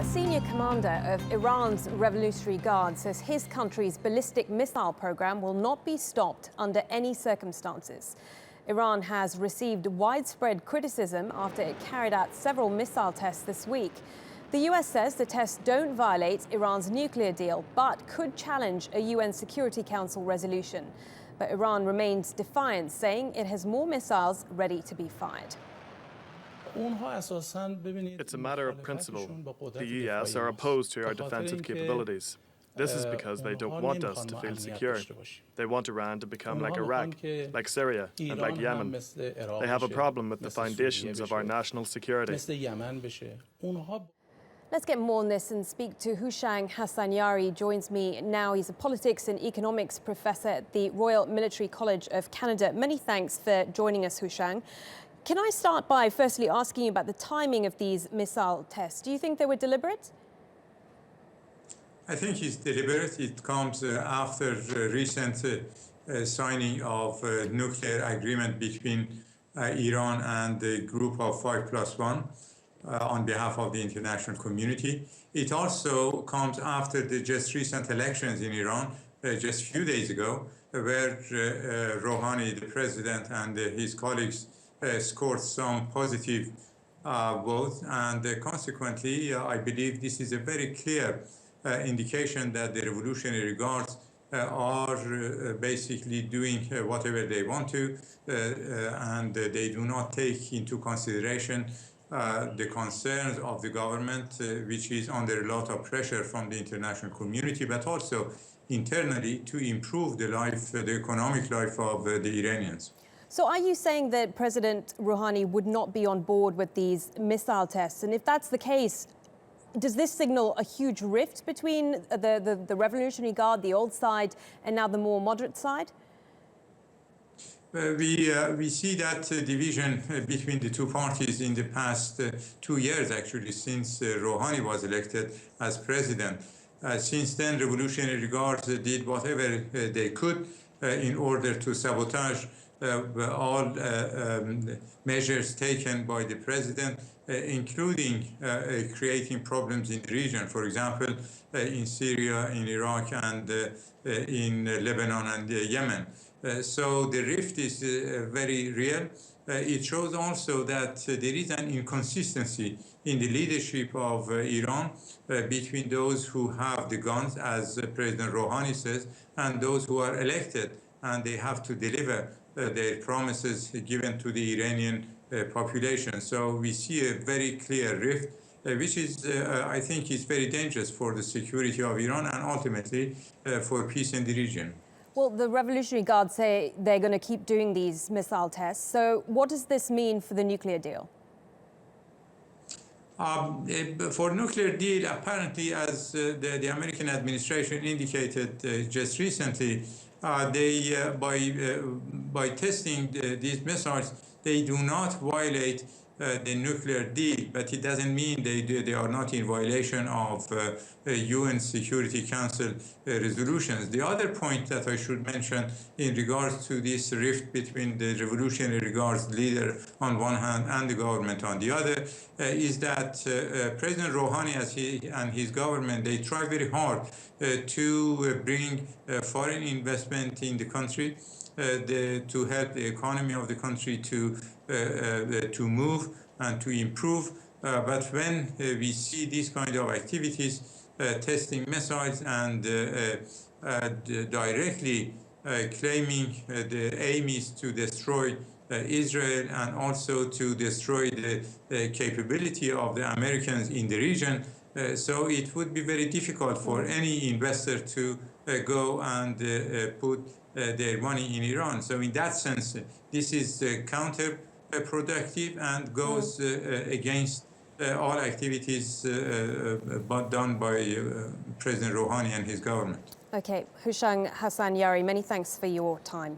A senior commander of Iran's Revolutionary Guard says his country's ballistic missile program will not be stopped under any circumstances. Iran has received widespread criticism after it carried out several missile tests this week. The US says the tests don't violate Iran's nuclear deal, but could challenge a UN Security Council resolution. But Iran remains defiant, saying it has more missiles ready to be fired. It's a matter of principle. The ES are opposed to our defensive capabilities. This is because they don't want us to feel secure. They want Iran to become like Iraq, like Syria, and like Yemen. They have a problem with the foundations of our national security. Let's get more on this and speak to Houchang Hassan Yari. Joins me now. He's a politics and economics professor at the Royal Military College of Canada. Many thanks for joining us, Houchang. Can I start by firstly asking you about the timing of these missile tests? Do you think they were deliberate? I think it's deliberate. It comes after recent signing of a nuclear agreement between Iran and the group of 5+1 on behalf of the international community. It also comes after the just recent elections in Iran, just a few days ago, where Rouhani, the president, and his colleagues scored some positive votes, and consequently, I believe this is a very clear indication that the Revolutionary Guards are basically doing whatever they want to, and they do not take into consideration the concerns of the government, which is under a lot of pressure from the international community, but also internally to improve the life, the economic life of the Iranians. So are you saying that President Rouhani would not be on board with these missile tests? And if that's the case, does this signal a huge rift between the Revolutionary Guard, the old side, and now the more moderate side? We see that division between the two parties in the past 2 years, actually, since Rouhani was elected as president. Since then, Revolutionary Guards did whatever they could in order to sabotage all measures taken by the president, including creating problems in the region, for example, in Syria, in Iraq, and in Lebanon and Yemen. So the rift is very real. It shows also that there is an inconsistency in the leadership of Iran between those who have the guns, as President Rouhani says, and those who are elected, and they have to deliver their promises given to the Iranian population. So we see a very clear rift, which is, I think, is very dangerous for the security of Iran and ultimately for peace in the region. Well, the Revolutionary Guard say they're going to keep doing these missile tests. So what does this mean for the nuclear deal? For nuclear deal, apparently, as the American administration indicated just recently, they by testing these missiles, they do not violate the nuclear deal, but it doesn't mean they are not in violation of UN Security Council resolutions. The other point that I should mention in regards to this rift between the Revolutionary Guards leader on one hand and the government on the other is that President Rouhani and his government, they try very hard to bring foreign investment in the country, to help the economy of the country to move and to improve. But when we see these kind of activities, testing missiles and directly claiming the aim is to destroy Israel and also to destroy the capability of the Americans in the region, so it would be very difficult for any investor to go and put their money in Iran. So in that sense, this is counterproductive and goes against all activities done by President Rouhani and his government. Okay, Houchang Hassan Yari, many thanks for your time.